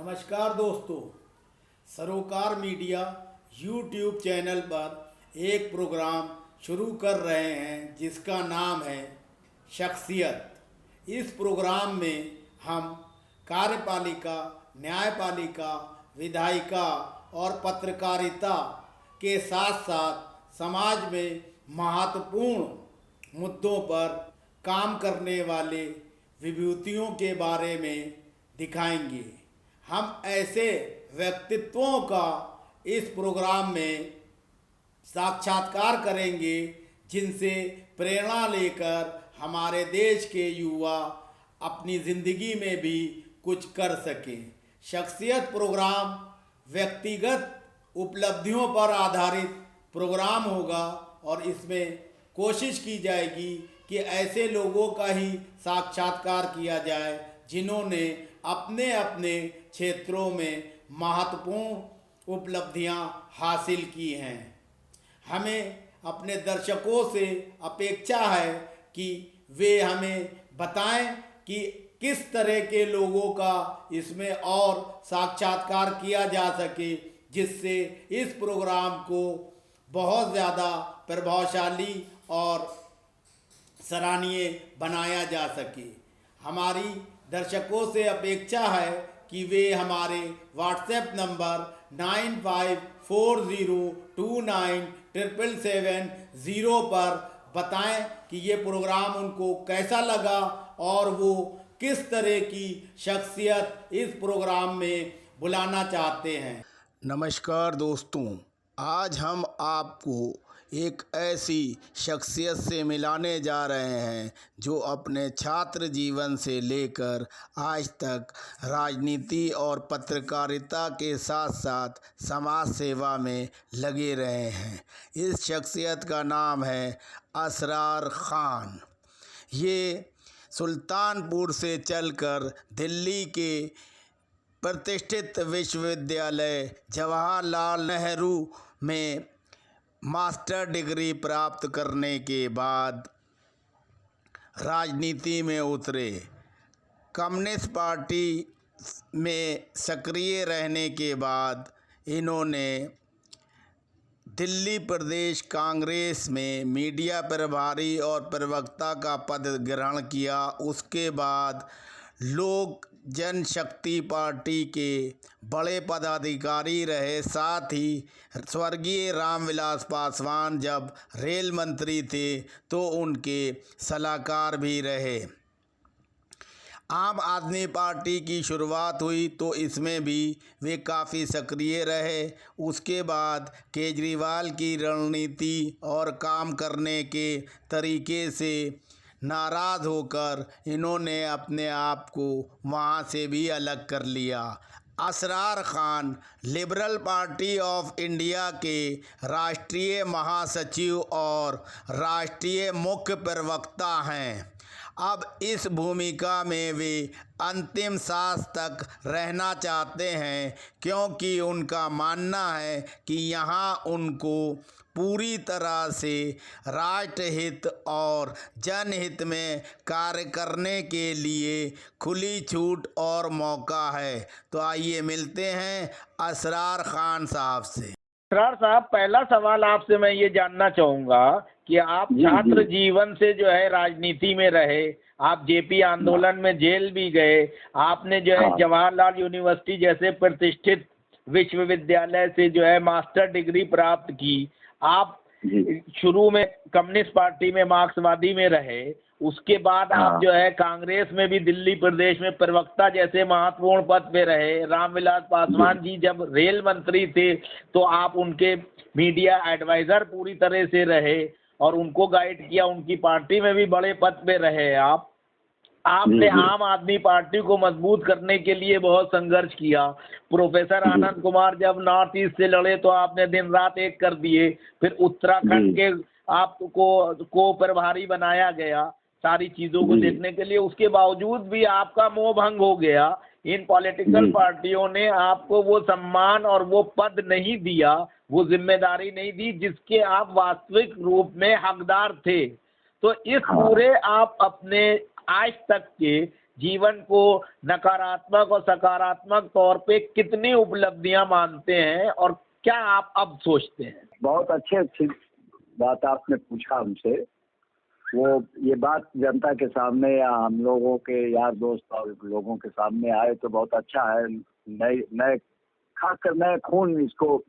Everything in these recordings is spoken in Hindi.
नमस्कार दोस्तों, सरोकार मीडिया यूट्यूब चैनल पर एक प्रोग्राम शुरू कर रहे हैं जिसका नाम है शख्सियत। इस प्रोग्राम में हम कार्यपालिका, न्यायपालिका, विधायिका और पत्रकारिता के साथ साथ समाज में महत्वपूर्ण मुद्दों पर काम करने वाले विभूतियों के बारे में दिखाएंगे। हम ऐसे व्यक्तित्वों का इस प्रोग्राम में साक्षात्कार करेंगे जिनसे प्रेरणा लेकर हमारे देश के युवा अपनी ज़िंदगी में भी कुछ कर सकें। शख्सियत प्रोग्राम व्यक्तिगत उपलब्धियों पर आधारित प्रोग्राम होगा और इसमें कोशिश की जाएगी कि ऐसे लोगों का ही साक्षात्कार किया जाए जिन्होंने अपने अपने क्षेत्रों में महत्वपूर्ण उपलब्धियां हासिल की हैं। हमें अपने दर्शकों से अपेक्षा है कि वे हमें बताएं कि किस तरह के लोगों का इसमें और साक्षात्कार किया जा सके, जिससे इस प्रोग्राम को बहुत ज़्यादा प्रभावशाली और सराहनीय बनाया जा सके। हमारी दर्शकों से अपेक्षा है कि वे हमारे व्हाट्सएप नंबर 9540297770 पर बताएं कि ये प्रोग्राम उनको कैसा लगा और वो किस तरह की शख्सियत इस प्रोग्राम में बुलाना चाहते हैं। नमस्कार दोस्तों, आज हम आपको एक ऐसी शख्सियत से मिलाने जा रहे हैं जो अपने छात्र जीवन से लेकर आज तक राजनीति और पत्रकारिता के साथ साथ समाज सेवा में लगे रहे हैं। इस शख्सियत का नाम है असरार खान। ये सुल्तानपुर से चलकर दिल्ली के प्रतिष्ठित विश्वविद्यालय जवाहरलाल नेहरू में मास्टर डिग्री प्राप्त करने के बाद राजनीति में उतरे। कम्युनिस्ट पार्टी में सक्रिय रहने के बाद इन्होंने दिल्ली प्रदेश कांग्रेस में मीडिया प्रभारी और प्रवक्ता का पद ग्रहण किया। उसके बाद लोक जनशक्ति पार्टी के बड़े पदाधिकारी रहे। साथ ही स्वर्गीय रामविलास पासवान जब रेल मंत्री थे तो उनके सलाहकार भी रहे। आम आदमी पार्टी की शुरुआत हुई तो इसमें भी वे काफ़ी सक्रिय रहे। उसके बाद केजरीवाल की रणनीति और काम करने के तरीके से नाराज़ होकर इन्होंने अपने आप को वहाँ से भी अलग कर लिया। Asrar Khan liberal party of India के राष्ट्रीय महासचिव और राष्ट्रीय मुख्य प्रवक्ता हैं। अब इस भूमिका में वे अंतिम सांस तक रहना चाहते हैं क्योंकि उनका मानना है कि यहाँ उनको पूरी तरह से राष्ट्रहित और जनहित में कार्य करने के लिए खुली छूट और मौका है। तो आइए मिलते हैं असरार खान साहब से। असरार साहब, पहला सवाल आपसे मैं ये जानना चाहूँगा कि आप छात्र जीवन से जो है राजनीति में रहे, आप जेपी आंदोलन में जेल भी गए, आपने जो है जवाहरलाल यूनिवर्सिटी जैसे प्रतिष्ठित विश्वविद्यालय से जो है मास्टर डिग्री प्राप्त की। आप शुरू में कम्युनिस्ट पार्टी में मार्क्सवादी में रहे, उसके बाद आप जो है कांग्रेस में भी दिल्ली प्रदेश में प्रवक्ता जैसे महत्वपूर्ण पद पे रहे। रामविलास पासवान जी जब रेल मंत्री थे तो आप उनके मीडिया एडवाइज़र पूरी तरह से रहे और उनको गाइड किया। उनकी पार्टी में भी बड़े पद पे रहे। आपने आम आदमी पार्टी को मजबूत करने के लिए बहुत संघर्ष किया। प्रोफेसर आनंद कुमार जब नॉर्थ ईस्ट से लड़े तो आपने दिन रात एक कर दिए। फिर उत्तराखंड के आपको प्रभारी बनाया गया सारी चीज़ों को देखने के लिए। उसके बावजूद भी आपका मोह भंग हो गया। इन पॉलिटिकल पार्टियों ने आपको वो सम्मान और वो पद नहीं दिया, वो जिम्मेदारी नहीं दी जिसके आप वास्तविक रूप में हकदार थे। तो इस पूरे आप अपने आज तक के जीवन को नकारात्मक और सकारात्मक तौर पे कितनी उपलब्धियां मानते हैं और क्या आप अब सोचते हैं? बहुत अच्छी बात आपने पूछा हमसे। वो ये बात जनता के सामने या हम लोगों के यार दोस्त और लोगों के सामने आए तो बहुत अच्छा है। नए नए खासकर नए खून इसको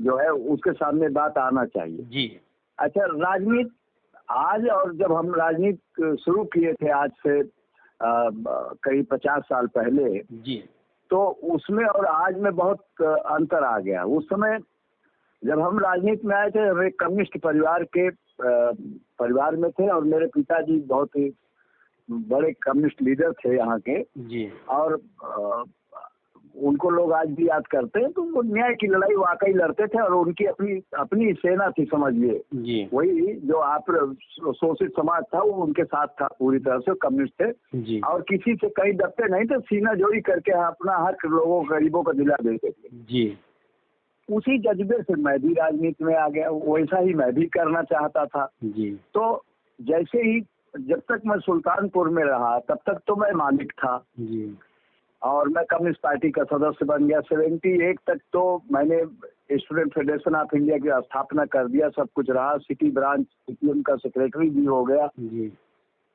जो है उसके सामने बात आना चाहिए जी। अच्छा, राजनीति आज और जब हम राजनीति शुरू किए थे आज से करीब 50 साल पहले, जी। तो उसमें और आज में बहुत अंतर आ गया। उस समय जब हम राजनीति में आए थे, हम एक कम्युनिस्ट परिवार में थे और मेरे पिताजी बहुत ही बड़े कम्युनिस्ट लीडर थे यहाँ के। जी। और उनको लोग आज भी याद करते हैं। तो वो न्याय की लड़ाई वाकई लड़ते थे और उनकी अपनी अपनी सेना थी, समझिए। जी। वही जो आप शोषित समाज था वो उनके साथ था, पूरी तरह से कम्युनिस्ट थे। जी। और किसी से कहीं दबते नहीं थे, सीना जोड़ी करके अपना हक लोगों गरीबों को दिला देते थे। जी। उसी जज्बे से मैं भी राजनीति में आ गया, वैसा ही मैं भी करना चाहता था। जी। तो जैसे ही जब तक मैं सुल्तानपुर में रहा तब तक तो मैं मालिक था। जी। और मैं कम्युनिस्ट पार्टी का सदस्य बन गया। 71 तक तो मैंने स्टूडेंट फेडरेशन ऑफ इंडिया की स्थापना कर दिया, सब कुछ रहा, सिटी ब्रांच सीपीएम का सेक्रेटरी भी हो गया। जी।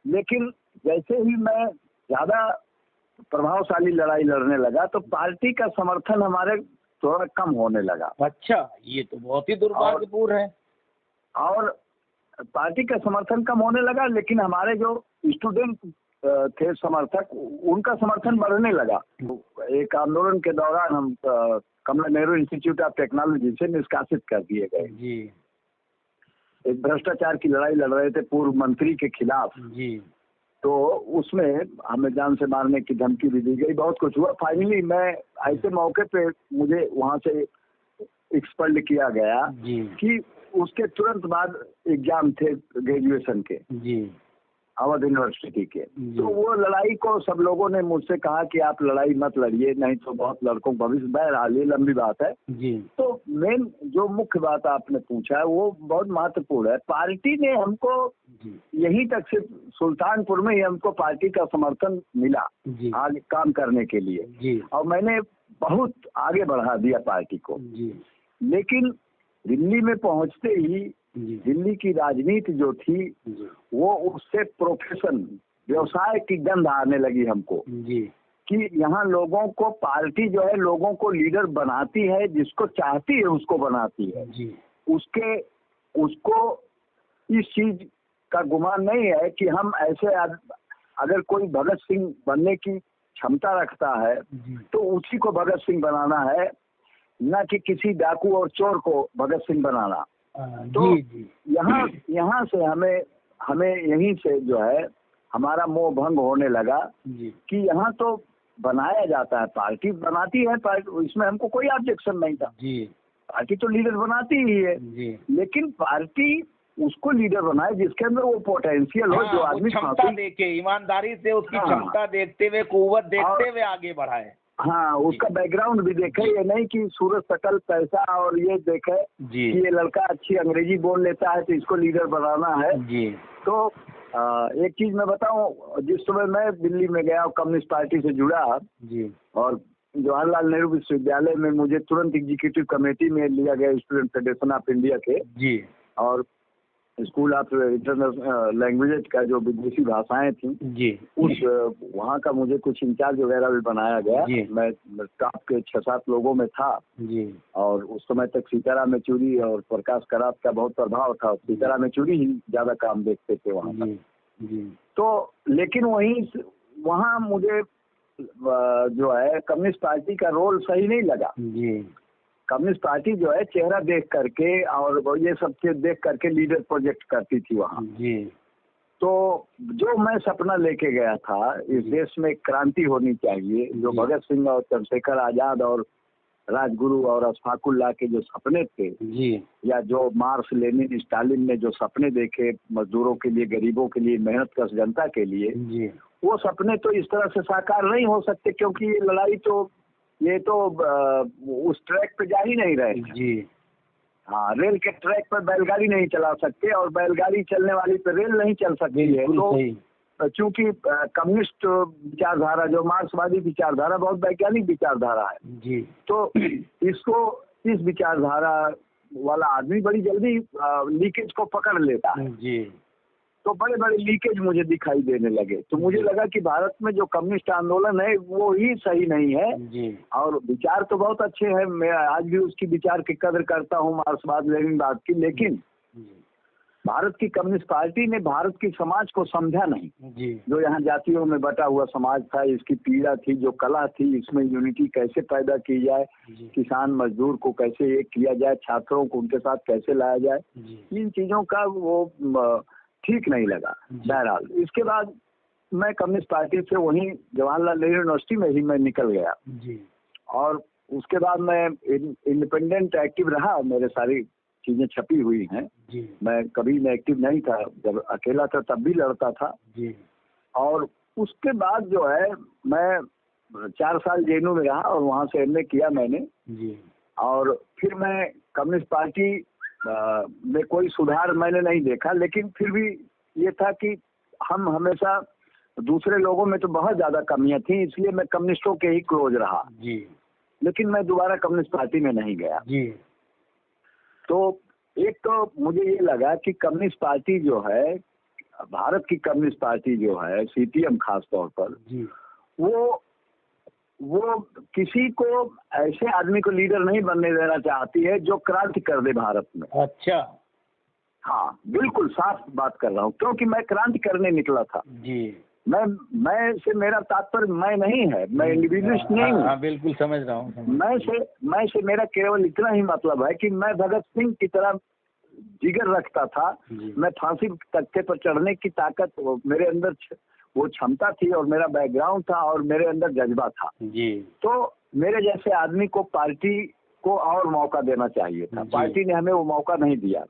लेकिन जैसे ही मैं ज्यादा प्रभावशाली लड़ाई लड़ने लगा तो पार्टी का समर्थन हमारे थोड़ा कम होने लगा। अच्छा, ये तो बहुत ही दुर्भाग्यपूर्ण है। और पार्टी का समर्थन कम होने लगा, लेकिन हमारे जो स्टूडेंट थे समर्थक, उनका समर्थन बढ़ने लगा। एक आंदोलन के दौरान हम कमला नेहरू इंस्टीट्यूट ऑफ टेक्नोलॉजी से निष्कासित कर दिए गए। जी। एक भ्रष्टाचार की लड़ाई लड़ रहे थे पूर्व मंत्री के खिलाफ। जी। तो उसमें हमें जान से मारने की धमकी भी दी गई, बहुत कुछ हुआ। फाइनली मैं ऐसे मौके पे मुझे वहां से एक्सपेल्ड किया गया जी। कि उसके तुरंत बाद एग्जाम थे ग्रेजुएशन के। जी। अवध यूनिवर्सिटी के। तो वो लड़ाई को सब लोगों ने मुझसे कहा कि आप लड़ाई मत लड़िए, नहीं तो बहुत लड़कों का भविष्य। बहरहाल ये लंबी बात है। जी। तो मेन जो मुख्य बात आपने पूछा है वो बहुत महत्वपूर्ण है। पार्टी ने हमको यहीं तक से सुल्तानपुर में ही हमको पार्टी का समर्थन मिला आगे काम करने के लिए। जी। और मैंने बहुत आगे बढ़ा दिया पार्टी को। जी। लेकिन दिल्ली में पहुंचते ही दिल्ली की राजनीति जो थी वो उससे प्रोफेशन व्यवसाय की गंध आने लगी हमको। जी। कि यहाँ लोगों को पार्टी जो है लोगों को लीडर बनाती है, जिसको चाहती है उसको बनाती है। जी। उसको इस चीज का गुमान नहीं है कि हम ऐसे अगर कोई भगत सिंह बनने की क्षमता रखता है तो उसी को भगत सिंह बनाना है, न कि किसी डाकू और चोर को भगत सिंह बनाना। तो यहाँ से हमें यहीं से जो है हमारा मोह भंग होने लगा कि यहाँ तो बनाया जाता है, पार्टी बनाती है पार्टी, इसमें हमको कोई ऑब्जेक्शन नहीं था। पार्टी तो लीडर बनाती ही है। लेकिन पार्टी उसको लीडर बनाए जिसके अंदर वो पोटेंशियल हो, जो आदमी क्षमता देखे, ईमानदारी से उसकी क्षमता देखते हुए, कुव्वत देखते हुए आगे बढ़ाए। हाँ, उसका बैकग्राउंड भी देखे, ये नहीं कि सूरत शकल पैसा और ये देखे कि ये लड़का अच्छी अंग्रेजी बोल लेता है तो इसको लीडर बनाना है। तो एक चीज मैं बताऊं, जिस समय मैं दिल्ली में गया और कम्युनिस्ट पार्टी से जुड़ा और जवाहरलाल नेहरू विश्वविद्यालय में मुझे तुरंत एग्जीक्यूटिव कमेटी में लिया गया स्टूडेंट फेडरेशन ऑफ इंडिया के। और स्कूल ऑफ इंटरनेशनल लैंग्वेज का जो विदेशी भाषाएं थी उस वहाँ का मुझे कुछ इंचार्ज वगैरह भी बनाया गया। मैं स्टाफ के 6-7 लोगों में था। और उस समय तक सीताराम येचुरी और प्रकाश करात का बहुत प्रभाव था। सीताराम येचुरी ही ज्यादा काम देखते थे वहाँ पर। तो लेकिन वहाँ मुझे जो है कम्युनिस्ट पार्टी का रोल सही नहीं लगा। कम्युनिस्ट पार्टी जो है चेहरा देख करके और ये सब चीज देख करके लीडर प्रोजेक्ट करती थी वहाँ। तो जो मैं सपना लेके गया था, इस देश में क्रांति होनी चाहिए, जो भगत सिंह और चंद्रशेखर आजाद और राजगुरु और अशफाकुल्लाह के जो सपने थे, या जो मार्क्स लेनिन स्टालिन ने जो सपने देखे मजदूरों के लिए, गरीबों के लिए, मेहनत कश जनता के लिए, वो सपने तो इस तरह से साकार नहीं हो सकते, क्योंकि ये लड़ाई तो ये तो उस ट्रैक पे जा ही नहीं रहे। हाँ, रेल के ट्रैक पर बैलगाड़ी नहीं चला सकते और बैलगाड़ी चलने वाली पे रेल नहीं चल सकती है। चूंकि कम्युनिस्ट विचारधारा जो मार्क्सवादी विचारधारा बहुत वैज्ञानिक विचारधारा है जी, तो इसको इस विचारधारा वाला आदमी बड़ी जल्दी लीकेज को पकड़ लेता है जी, तो बड़े बड़े लीकेज मुझे दिखाई देने लगे। तो मुझे लगा कि भारत में जो कम्युनिस्ट आंदोलन है वो ही सही नहीं है जी, और विचार तो बहुत अच्छे हैं, मैं आज भी उसकी विचार की कदर करता हूँ मार्क्सवाद लेनिनवाद की, लेकिन भारत की कम्युनिस्ट पार्टी ने भारत की समाज को समझा नहीं। जी, जो यहाँ जातियों में बटा हुआ समाज था, इसकी पीड़ा थी, जो कला थी, इसमें यूनिटी कैसे पैदा की जाए, किसान मजदूर को कैसे एक किया जाए, छात्रों को उनके साथ कैसे लाया जाए, इन चीजों का वो ठीक नहीं लगा। बहरहाल इसके बाद मैं कम्युनिस्ट पार्टी से वहीं जवाहरलाल नेहरू यूनिवर्सिटी में ही मैं निकल गया और उसके बाद मैं इंडिपेंडेंट एक्टिव रहा। मेरे सारी चीजें छपी हुई हैं। मैं कभी इनएक्टिव नहीं था, जब अकेला था तब भी लड़ता था। और उसके बाद जो है मैं 4 साल जेएनयू में रहा और वहाँ से एमए किया मैंने। और फिर मैं कम्युनिस्ट पार्टी में कोई सुधार मैंने नहीं देखा, लेकिन फिर भी ये था कि हम हमेशा दूसरे लोगों में तो बहुत ज्यादा कमियां थी, इसलिए मैं कम्युनिस्टों के ही क्लोज रहा। लेकिन मैं दोबारा कम्युनिस्ट पार्टी में नहीं गया। तो एक तो मुझे ये लगा कि कम्युनिस्ट पार्टी जो है, भारत की कम्युनिस्ट पार्टी जो है, सीपीएम खास तौर पर, वो किसी को ऐसे आदमी को लीडर नहीं बनने देना चाहती है जो क्रांति कर दे भारत में। अच्छा, हाँ, बिल्कुल साफ बात कर रहा हूँ, क्योंकि मैं क्रांति करने निकला था। मैं से मेरा तात्पर्य मैं नहीं है, मैं इंडिविजुअलिस्ट नहीं हूँ। हाँ, बिल्कुल समझ रहा हूँ। मैं से मेरा केवल इतना ही मतलब है कि मैं भगत सिंह की तरह जिगर रखता था। मैं फांसी तख्ते पर चढ़ने की ताकत मेरे अंदर वो क्षमता थी और मेरा बैकग्राउंड था और मेरे अंदर जज्बा था। तो मेरे जैसे आदमी को पार्टी को और मौका देना चाहिए था। पार्टी ने हमें वो मौका नहीं दिया।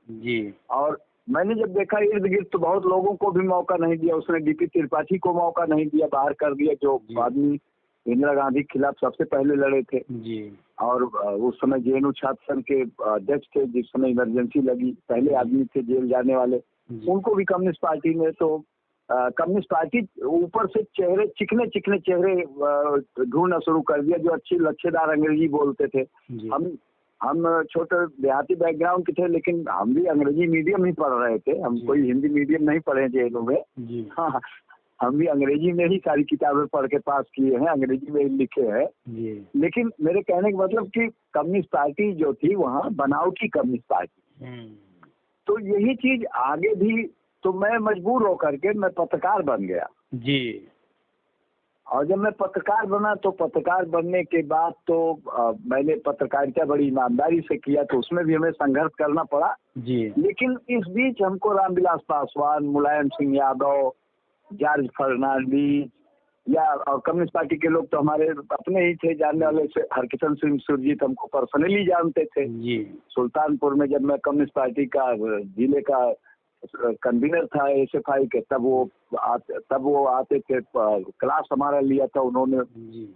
और मैंने जब देखा इर्द गिर्द तो बहुत लोगों को भी मौका नहीं दिया। उसने डीपी त्रिपाठी को मौका नहीं दिया, बाहर कर दिया, जो आदमी इंदिरा गांधी के खिलाफ सबसे पहले लड़े थे। और उस समय जेएनयू छात्र संघ के अध्यक्ष थे, जिस समय इमरजेंसी लगी, पहले आदमी थे जेल जाने वाले, उनको भी कम्युनिस्ट पार्टी ने। तो कम्युनिस्ट पार्टी ऊपर से चेहरे, चिकने चिकने चेहरे ढूंढना शुरू कर दिया, जो अच्छी लच्छेदार अंग्रेजी बोलते थे। हम छोटे देहाती बैकग्राउंड के थे, लेकिन हम भी अंग्रेजी मीडियम ही पढ़ रहे थे। हम कोई हिंदी मीडियम नहीं पढ़े जेएनयू में। हाँ, हम भी अंग्रेजी में ही सारी किताबें पढ़ के पास किए हैं, अंग्रेजी में ही लिखे हैं। लेकिन मेरे कहने का मतलब कि कम्युनिस्ट पार्टी जो थी वहाँ बनावटी कम्युनिस्ट पार्टी। तो यही चीज आगे भी, तो मैं मजबूर होकर के मैं पत्रकार बन गया। और जब मैं पत्रकार बना तो पत्रकार बनने के बाद तो मैंने पत्रकारिता बड़ी ईमानदारी से किया, तो उसमें भी हमें संघर्ष करना पड़ा। लेकिन इस बीच हमको रामविलास पासवान, मुलायम सिंह यादव, जॉर्ज फर्नांडीज या और कम्युनिस्ट पार्टी के लोग तो हमारे अपने ही थे जानने वाले से। हरकिशन सिंह सुरजीत हमको पर्सनली जानते थे। सुल्तानपुर में जब मैं कम्युनिस्ट पार्टी का जिले का कन्वीनर था एसएफआई के, तब वो आते थे, क्लास हमारा लिया था उन्होंने,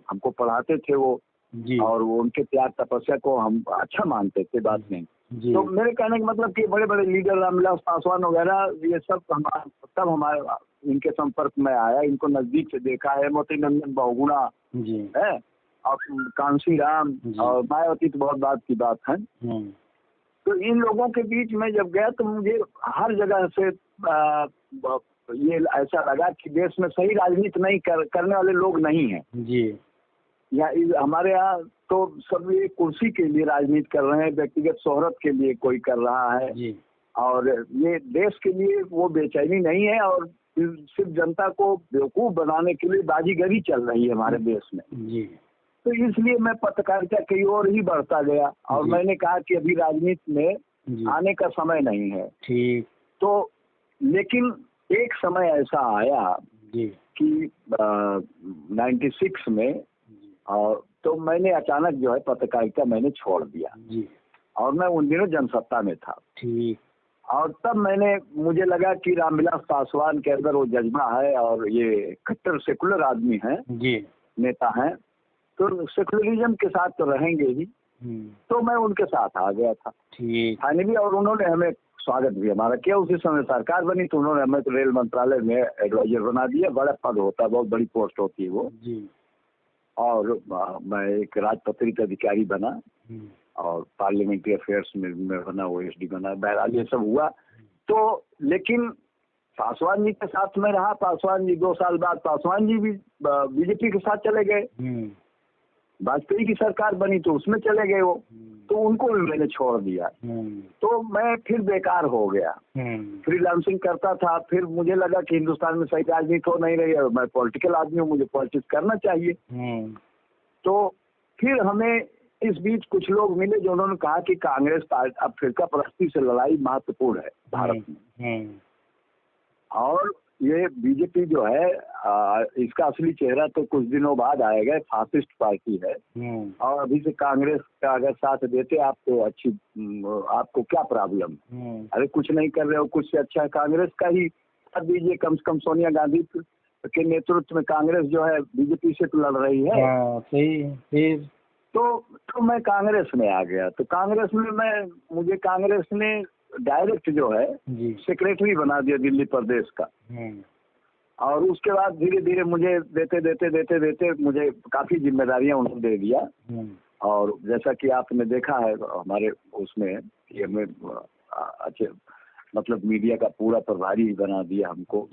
हमको पढ़ाते थे वो। और वो उनके त्याग तपस्या को हम अच्छा मानते थे, बात नहीं। तो मेरे कहने का मतलब कि बड़े बड़े लीडर रामविलास पासवान वगैरह, ये सब तब हमारे इनके संपर्क में आया, इनको नजदीक से देखा है। मोती नंदन बहुगुणा है और कांसी राम और मायावती तो बहुत बात की बात है। तो इन लोगों के बीच में जब गया तो मुझे हर जगह से ये ऐसा लगा कि देश में सही राजनीति नहीं करने वाले लोग नहीं हैं। या हमारे यहाँ तो सब ये कुर्सी के लिए राजनीति कर रहे हैं, व्यक्तिगत शोहरत के लिए कोई कर रहा है। और ये देश के लिए वो बेचैनी नहीं है, और सिर्फ जनता को बेवकूफ बनाने के लिए बाजीगरी चल रही है हमारे देश में। तो इसलिए मैं पत्रकारिता की ओर ही बढ़ता गया और मैंने कहा कि अभी राजनीति में आने का समय नहीं है। तो लेकिन एक समय ऐसा आया कि 96 में, और तो मैंने अचानक जो है पत्रकारिता मैंने छोड़ दिया। और मैं उन दिनों जनसत्ता में था। और तब मुझे लगा कि रामविलास पासवान के अंदर वो जज्बा है और ये कट्टर सेकुलर आदमी है, नेता हैं, तो सेकुलरिज्म के साथ तो रहेंगे ही। तो मैं उनके साथ आ गया था फाइनली, और उन्होंने हमें स्वागत भी हमारा किया। उसी समय सरकार बनी तो उन्होंने हमें तो रेल मंत्रालय में एडवाइजर बना दिया। बड़ा पद होता है, बहुत बड़ी पोस्ट होती है वो जी। और मैं एक राजपत्रित अधिकारी बना और पार्लियामेंट्री अफेयर्स में बना, OSD बना। बहरहाल ये सब हुआ तो, लेकिन पासवान जी के साथ में रहा। पासवान जी 2 साल बाद पासवान जी भी बीजेपी के साथ चले गए। वाजपेयी की सरकार बनी तो उसमें चले गए वो, तो उनको भी मैंने छोड़ दिया। तो मैं फिर बेकार हो गया, फ्रीलांसिंग करता था। फिर मुझे लगा कि हिंदुस्तान में सही राजनीति हो नहीं रही है, मैं पॉलिटिकल आदमी हूँ, मुझे पॉलिटिक्स करना चाहिए। तो फिर हमें इस बीच कुछ लोग मिले जो उन्होंने कहा कि कांग्रेस पार्टी अब फिरका परस्ती से लड़ाई महत्वपूर्ण है भारत में, और ये बीजेपी जो है इसका असली चेहरा तो कुछ दिनों बाद आएगा। फासिस्ट पार्टी है और अभी से कांग्रेस का अगर साथ देते आप तो अच्छी, आपको क्या प्रॉब्लम? अरे कुछ नहीं कर रहे हो, कुछ से अच्छा कांग्रेस का ही साथ दीजिए। कम से कम सोनिया गांधी के नेतृत्व में कांग्रेस जो है बीजेपी से तो लड़ रही है। सही। तो मैं कांग्रेस में आ गया। तो कांग्रेस में मुझे कांग्रेस ने डायरेक्ट जो है सेक्रेटरी बना दिया दिल्ली प्रदेश का। और उसके बाद धीरे धीरे मुझे देते मुझे काफी जिम्मेदारियां उन्होंने दे दिया। और जैसा कि आपने देखा है हमारे उसमें कि हमें अच्छे मतलब मीडिया का पूरा प्रभारी बना दिया हमको,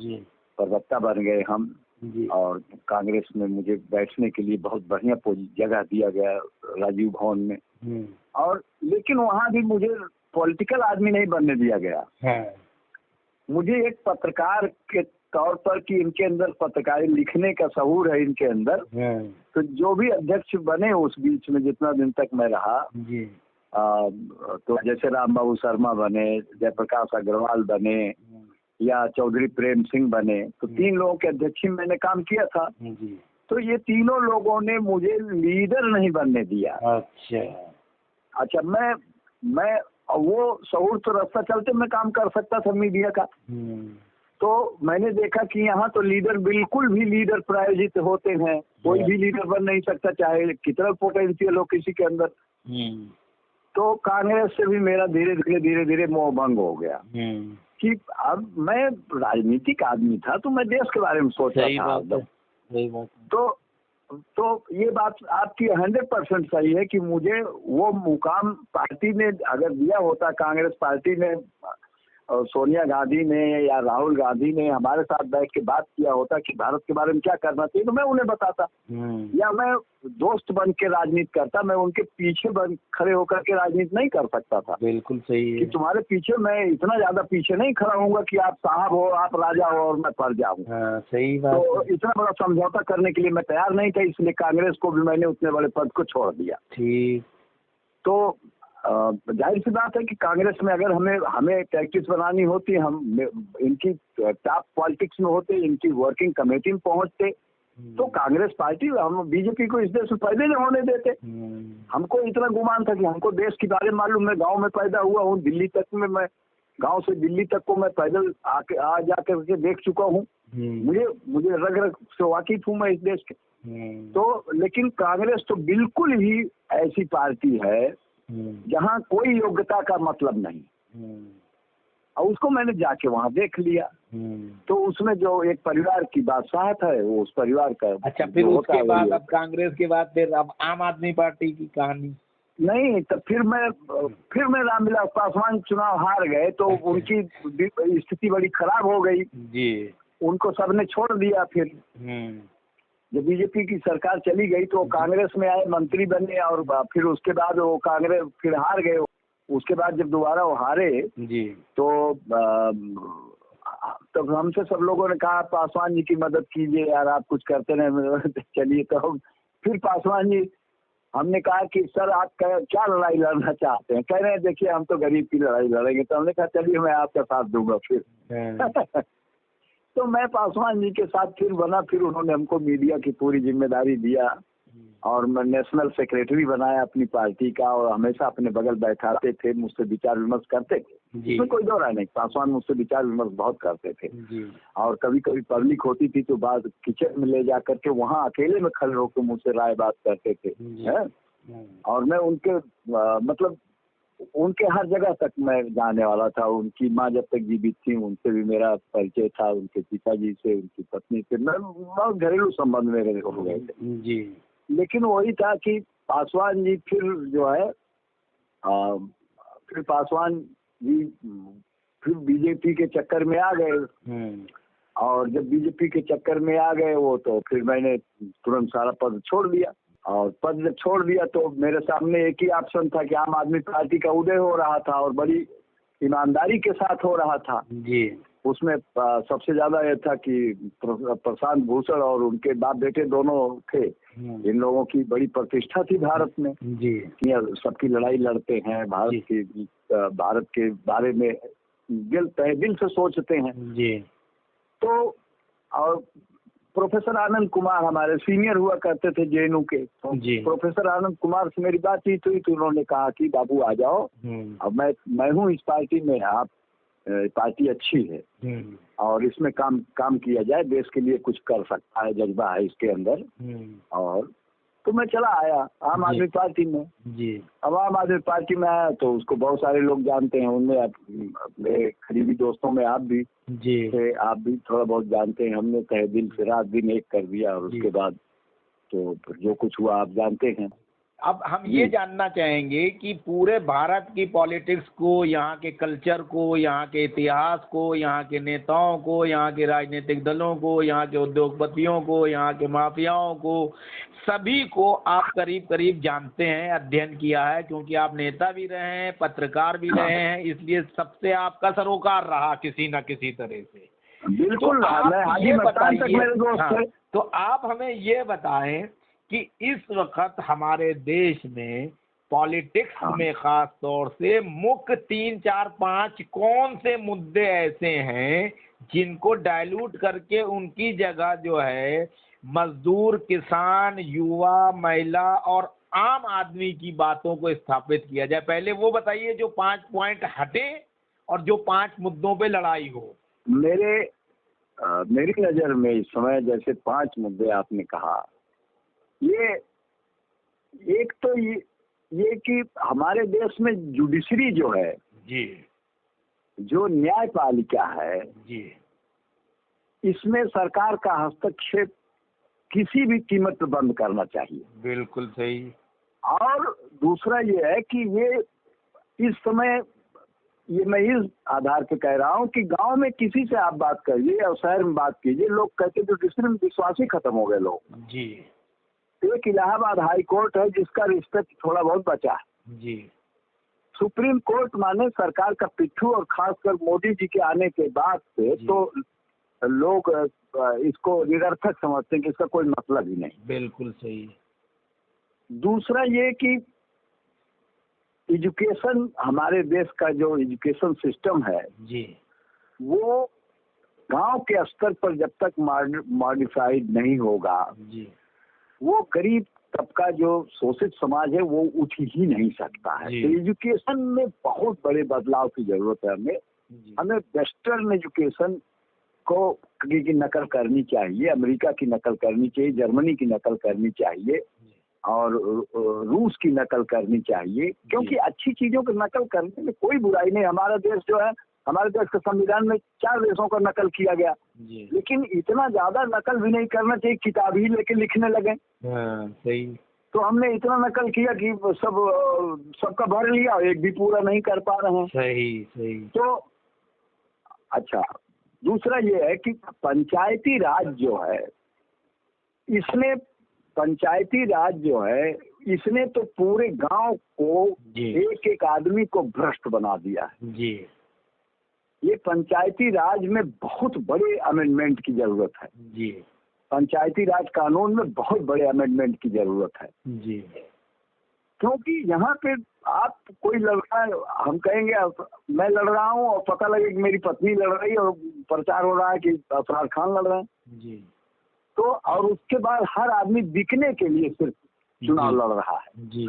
प्रवक्ता बन गए हम। और कांग्रेस में मुझे बैठने के लिए बहुत बढ़िया जगह दिया गया राजीव भवन में। और लेकिन वहाँ भी मुझे पॉलिटिकल आदमी नहीं बनने दिया गया। मुझे एक पत्रकार के तौर पर कि इनके अंदर पत्रकारी लिखने का शऊर है इनके अंदर। तो जो भी अध्यक्ष बने उस बीच में जितना दिन तक मैं रहा, तो जैसे राम बाबू शर्मा बने, जयप्रकाश अग्रवाल बने या चौधरी प्रेम सिंह बने, तो 3 लोगों के अध्यक्ष मैंने काम किया था। तो ये तीनों लोगों ने मुझे लीडर नहीं बनने दिया। अच्छा, मैं वो शऊर तो रास्ता चलते मैं काम कर सकता था मीडिया का। तो मैंने देखा कि यहाँ तो लीडर बिल्कुल भी लीडर प्रायोजित होते हैं, कोई भी लीडर बन नहीं सकता चाहे कितना पोटेंशियल हो किसी के अंदर। तो कांग्रेस से भी मेरा धीरे धीरे मोह भंग हो गया कि अब मैं राजनीतिक आदमी था तो मैं देश के बारे में सोचा था। तो ये बात आपकी 100% सही है कि मुझे वो मुकाम पार्टी ने अगर दिया होता, कांग्रेस पार्टी ने सोनिया गांधी ने या राहुल गांधी ने हमारे साथ बैठ के बात किया होता कि भारत के बारे में क्या करना चाहिए, तो मैं उन्हें बताता। या मैं दोस्त बन के राजनीति करता, मैं उनके पीछे खड़े होकर के राजनीति नहीं कर सकता था। बिल्कुल सही है कि तुम्हारे पीछे मैं इतना ज्यादा पीछे नहीं खड़ा होऊंगा कि आप साहब हो, आप राजा हो और मैं प्रजा हूँ। सही बात। तो इतना बड़ा समझौता करने के लिए मैं तैयार नहीं था, इसलिए कांग्रेस को भी मैंने उतने बड़े पद को छोड़ दिया। ठीक। तो जाहिर सी बात है कि कांग्रेस में अगर हमें प्रैक्टिस बनानी होती, हम इनकी टॉप पॉलिटिक्स में होते, इनकी वर्किंग कमेटी में पहुंचते, तो कांग्रेस पार्टी हम बीजेपी को इस देश में पहले नहीं होने देते। हमको इतना गुमान था कि हमको देश के बारे में मालूम। मैं गांव में पैदा हुआ हूँ, दिल्ली तक में मैं गांव से दिल्ली तक को मैं पैदल आ जाकर के देख चुका हूँ। मुझे रग रग से वाकिफ हूँ मैं इस देश के। तो लेकिन कांग्रेस तो बिल्कुल ही ऐसी पार्टी है जहाँ कोई योग्यता का मतलब नहीं। और उसको मैंने जाके वहाँ देख लिया। तो उसमें जो एक परिवार की बादशाहत है वो उस परिवार का। अच्छा, फिर उसके बाद अब कांग्रेस के बाद फिर अब आम आदमी पार्टी की कहानी नहीं। तो फिर मैं रामविलास पासवान चुनाव हार गए तो उनकी स्थिति बड़ी खराब हो गई जी। उनको सबने छोड़ दिया। फिर जब बीजेपी की सरकार चली गई तो कांग्रेस में आए, मंत्री बने और फिर उसके बाद वो कांग्रेस फिर हार गए। उसके बाद जब दोबारा वो हारे जी तो तब हमसे सब लोगों ने कहा पासवान जी की मदद कीजिए यार, आप कुछ करते नहीं। चलिए तो फिर पासवान जी, हमने कहा कि सर आप क्या लड़ाई लड़ना चाहते हैं? कह रहे हैं देखिए हम तो गरीब की लड़ाई लड़ेंगे। तो हमने कहा चलिए मैं आपका साथ दूंगा फिर। तो मैं पासवान जी के साथ फिर बना। फिर उन्होंने हमको मीडिया की पूरी जिम्मेदारी दिया और मैं नेशनल सेक्रेटरी बनाया अपनी पार्टी का। और हमेशा अपने बगल बैठाते थे, मुझसे विचार विमर्श करते थे, इसमें कोई दो राय नहीं। पासवान मुझसे विचार विमर्श बहुत करते थे। और कभी कभी पब्लिक होती थी तो बाद किचन में ले जा करके वहाँ अकेले में खड़े होकर मुझसे राय बात करते थे। और मैं उनके मतलब उनके हर जगह तक मैं जाने वाला था। उनकी माँ जब तक जीवित थी उनसे भी मेरा परिचय था, उनके पिताजी से, उनकी पत्नी से, मैं बहुत घरेलू संबंध मेरे हो गए थे जी। लेकिन वही था कि पासवान जी फिर जो है फिर पासवान जी फिर बीजेपी के चक्कर में आ गए। और जब बीजेपी के चक्कर में आ गए वो, तो फिर मैंने तुरंत सारा पद छोड़ दिया। और पद जब छोड़ दिया तो मेरे सामने एक ही ऑप्शन था कि आम आदमी पार्टी का उदय हो रहा था और बड़ी ईमानदारी के साथ हो रहा था जी। उसमें सबसे ज्यादा यह था कि प्रशांत भूषण और उनके बाप बेटे दोनों थे। इन लोगों की बड़ी प्रतिष्ठा थी भारत में जी। सबकी लड़ाई लड़ते हैं, भारत के बारे में तहे दिल से सोचते हैं जी। तो और प्रोफेसर आनंद कुमार हमारे सीनियर हुआ करते थे जेएनयू के, तो प्रोफेसर आनंद कुमार से मेरी बातचीत हुई तो उन्होंने कहा कि बाबू आ जाओ, अब मैं हूँ इस पार्टी में, आप पार्टी अच्छी है और इसमें काम किया जाए, देश के लिए कुछ कर सकता है, जज्बा है इसके अंदर। और तो मैं चला आया आम आदमी पार्टी में जी। अब आम आदमी पार्टी में आया तो उसको बहुत सारे लोग जानते हैं, उनमें मेरे करीबी दोस्तों में आप भी थे, आप भी थोड़ा बहुत जानते हैं। हमने तहे दिल से रात दिन एक कर दिया और उसके बाद तो जो कुछ हुआ आप जानते हैं। अब हम ये जानना चाहेंगे कि पूरे भारत की पॉलिटिक्स को, यहाँ के कल्चर को, यहाँ के इतिहास को, यहाँ के नेताओं को, यहाँ के राजनीतिक दलों को, यहाँ के उद्योगपतियों को, यहाँ के माफियाओं को, सभी को आप करीब करीब जानते हैं, अध्ययन किया है, क्योंकि आप नेता भी रहे हैं, पत्रकार भी रहे हैं, इसलिए सबसे आपका सरोकार रहा किसी न किसी तरह से। बिल्कुल। तो आप ये बताइए, तो आप हमें ये बताएं कि इस वक्त हमारे देश में पॉलिटिक्स में खास तौर से मुख्य 3, 4, 5 कौन से मुद्दे ऐसे हैं जिनको डाइल्यूट करके उनकी जगह जो है मजदूर, किसान, युवा, महिला और आम आदमी की बातों को स्थापित किया जाए। पहले वो बताइए जो 5 पॉइंट हटे और जो 5 मुद्दों पे लड़ाई हो। मेरी नज़र में इस समय जैसे 5 मुद्दे आपने कहा, ये एक तो ये कि हमारे देश में जुडिशरी जो है जी, जो न्यायपालिका है जी, इसमें सरकार का हस्तक्षेप किसी भी कीमत पर बंद करना चाहिए। बिल्कुल सही। और दूसरा ये है कि ये इस समय ये मैं इस आधार पे कह रहा हूँ कि गांव में किसी से आप बात करिए या शहर में बात कीजिए, लोग कहते जुडिशरी में विश्वास ही खत्म हो गए लोग। जी। एक इलाहाबाद हाई कोर्ट है जिसका रिस्पेक्ट थोड़ा बहुत बचा है। जी। सुप्रीम कोर्ट माने सरकार का पिट्ठू, और खासकर मोदी जी के आने के बाद से तो लोग इसको निरर्थक समझते हैं कि इसका कोई मतलब ही नहीं। बिल्कुल सही। दूसरा ये कि एजुकेशन, हमारे देश का जो एजुकेशन सिस्टम है जी, वो गांव के स्तर पर जब तक मॉडिफाइड नहीं होगा जी, वो गरीब तबका जो शोषित समाज है वो उठ ही नहीं सकता है। तो एजुकेशन में बहुत बड़े बदलाव की जरूरत है। हमें वेस्टर्न एजुकेशन को की नकल करनी चाहिए, अमेरिका की नकल करनी चाहिए, जर्मनी की नकल करनी चाहिए और रूस की नकल करनी चाहिए, क्योंकि अच्छी चीजों की नकल करने में कोई बुराई नहीं। हमारा देश जो है, हमारे देश के संविधान में 4 देशों का नकल किया गया, लेकिन इतना ज्यादा नकल भी नहीं करना चाहिए, किताब ही लेके लिखने लगे। सही। तो हमने इतना नकल किया कि सबका भर लिया, एक भी पूरा नहीं कर पा रहे हैं। सही सही। तो अच्छा, दूसरा ये है कि पंचायती राज जो है, इसने तो पूरे गांव को एक एक आदमी को भ्रष्ट बना दिया है। जी। ये पंचायती राज में बहुत बड़े अमेंडमेंट की जरूरत है। जी। पंचायती राज कानून में बहुत बड़े अमेंडमेंट की जरूरत है। जी। क्योंकि यहाँ पे आप कोई लड़का, हम कहेंगे मैं लड़ रहा हूँ और पता लगे कि मेरी पत्नी लड़ रही है और प्रचार हो रहा है कि अफरार खान लड़ रहे हैं। जी। तो और उसके बाद हर आदमी बिकने के लिए सिर्फ चुनाव लड़ रहा है। जी।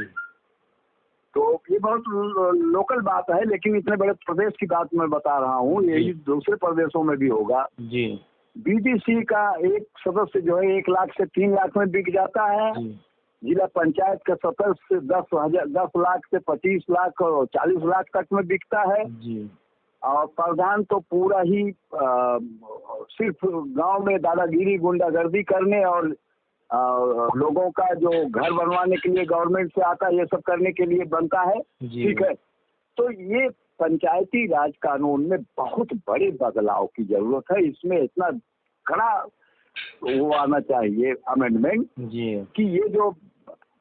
तो ये बहुत लोकल बात है, लेकिन इतने बड़े प्रदेश की बात मैं बता रहा हूँ, यही दूसरे प्रदेशों में भी होगा। जी। बीडीसी का एक सदस्य जो है 1 लाख से 3 लाख में बिक जाता है, जिला पंचायत का 17 से 10 लाख से 25 लाख और 40 लाख तक में बिकता है जी। और प्रधान तो पूरा ही सिर्फ गांव में दादागिरी गुंडागर्दी करने और लोगों का जो घर बनवाने के लिए गवर्नमेंट से आता है ये सब करने के लिए बनता है। ठीक है, तो ये पंचायती राज कानून में बहुत बड़े बदलाव की जरूरत है। इसमें इतना कड़ा वो आना चाहिए अमेंडमेंट कि ये जो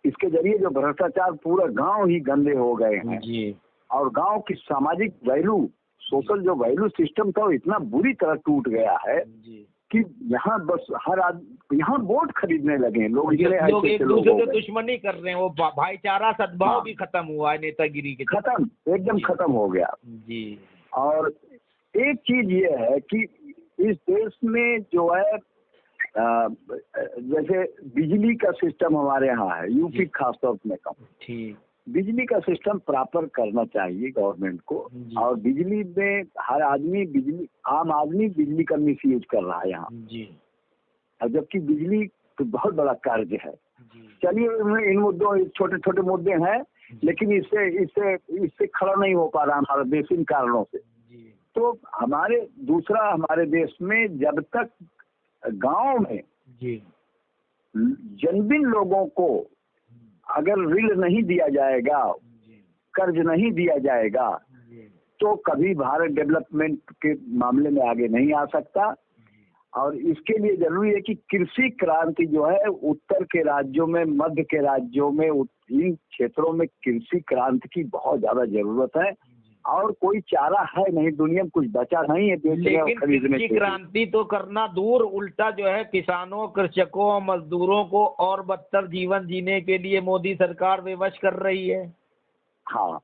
इसके जरिए जो भ्रष्टाचार पूरा गांव ही गंदे हो गए हैं जी। और गांव की सामाजिक वैल्यू सोशल जो वैल्यू सिस्टम था वो इतना बुरी तरह टूट गया है जी। कि यहाँ बस हर आदमी यहाँ वोट खरीदने लगे लोग लोग एक दूसरे से दुश्मनी कर रहे हैं, वो भाईचारा सद्भाव भी खत्म हुआ है नेतागिरी के खत्म एकदम खत्म हो गया जी। और एक चीज ये है कि इस देश में जो है जैसे बिजली का सिस्टम हमारे यहाँ है, यूपी खासतौर में कम ठीक, बिजली का सिस्टम प्रॉपर करना चाहिए गवर्नमेंट को। और बिजली में हर आदमी आम आदमी बिजली का मिसयूज कर रहा है यहाँ जी। और जबकि बिजली तो बहुत बड़ा कार्य है। चलिए इन मुद्दों छोटे छोटे मुद्दे हैं लेकिन इससे खड़ा नहीं हो पा रहा हमारा देश इन कारणों से। तो हमारे देश में जब तक गांव में जन्मदिन लोगों को अगर ऋण नहीं दिया जाएगा, कर्ज नहीं दिया जाएगा तो कभी भारत डेवलपमेंट के मामले में आगे नहीं आ सकता। और इसके लिए जरूरी है कि कृषि क्रांति जो है उत्तर के राज्यों में, मध्य के राज्यों में, इन क्षेत्रों में कृषि क्रांति की बहुत ज्यादा जरूरत है और कोई चारा है नहीं, दुनिया में कुछ बचा नहीं है बेचने और खरीदने की क्रांति तो करना दूर, उल्टा जो है किसानों, कृषकों, मजदूरों को और बदतर जीवन जीने के लिए मोदी सरकार विवश कर रही है। हाँ,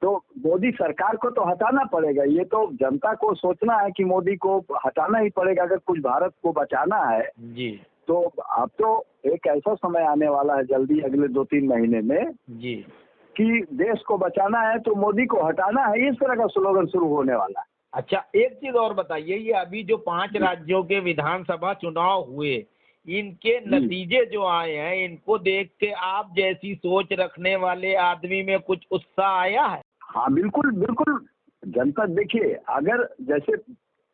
तो मोदी सरकार को तो हटाना पड़ेगा। ये तो जनता को सोचना है कि मोदी को हटाना ही पड़ेगा अगर कुछ भारत को बचाना है जी। तो अब तो एक ऐसा समय आने वाला है जल्दी अगले 2-3 महीने में जी कि देश को बचाना है तो मोदी को हटाना है, इस तरह का स्लोगन शुरू होने वाला है। अच्छा, एक चीज और बताइए, ये अभी जो 5 राज्यों के विधानसभा चुनाव हुए, इनके नतीजे जो आए हैं, इनको देख के आप जैसी सोच रखने वाले आदमी में कुछ उत्साह आया है? हाँ बिल्कुल बिल्कुल। जनता देखिए, अगर जैसे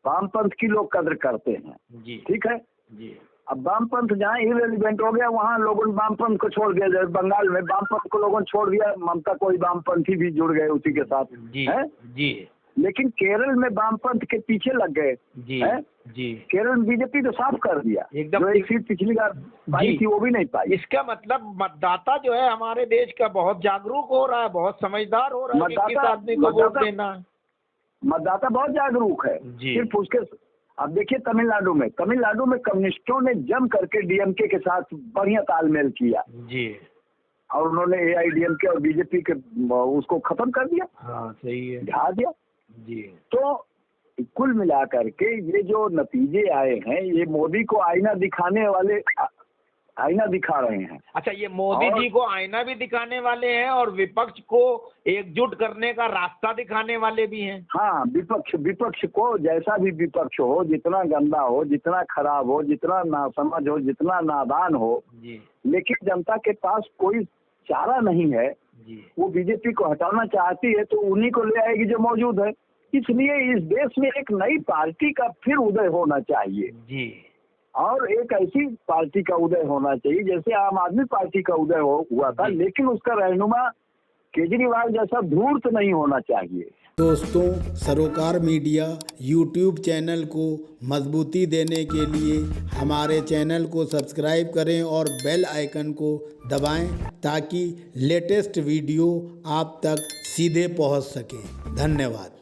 वामपंथ की लोग कद्र करते हैं जी, ठीक है जी। अब वामपंथ जहाँ इरेलीवेंट हो गया वहाँ लोगों ने वामपंथ को छोड़ दिया। जैसे बंगाल में वामपंथ को लोगों ने छोड़ दिया, ममता कोई वामपंथी भी जुड़ गए उसी के साथ जी है जी। लेकिन केरल में वामपंथ के पीछे लग गए जी है जी। केरल में बीजेपी तो साफ कर दिया, एकदम। जो एक सीट पिछली बार पाई थी वो भी नहीं पाई। इसका मतलब मतदाता जो है हमारे देश का बहुत जागरूक हो रहा है, बहुत समझदार हो रहा है कि किस आदमी को वोट देना है। मतदाता बहुत जागरूक है। सिर्फ उसके अब देखिए तमिलनाडु में कम्युनिस्टों ने जम करके डीएमके के साथ बढ़िया तालमेल किया जी और उन्होंने एआईडीएमके और बीजेपी के उसको खत्म कर दिया। हाँ सही है, ढा दिया जी। तो कुल मिलाकर के ये जो नतीजे आए हैं ये मोदी को आईना दिखा रहे हैं। अच्छा, ये मोदी जी को आईना भी दिखाने वाले हैं और विपक्ष को एकजुट करने का रास्ता दिखाने वाले भी हैं। हाँ, विपक्ष को जैसा भी विपक्ष हो, जितना गंदा हो, जितना खराब हो, जितना नासमझ हो, जितना नादान हो जी, लेकिन जनता के पास कोई चारा नहीं है जी। वो बीजेपी को हटाना चाहती है तो उन्हीं को ले आएगी जो मौजूद है। इसलिए इस देश में एक नई पार्टी का फिर उदय होना चाहिए जी और एक ऐसी पार्टी का उदय होना चाहिए जैसे आम आदमी पार्टी का उदय हुआ था, लेकिन उसका रहनुमा केजरीवाल जैसा धूर्त नहीं होना चाहिए। दोस्तों, सरोकार मीडिया यूट्यूब चैनल को मजबूती देने के लिए हमारे चैनल को सब्सक्राइब करें और बेल आइकन को दबाएं ताकि लेटेस्ट वीडियो आप तक सीधे पहुंच सके। धन्यवाद।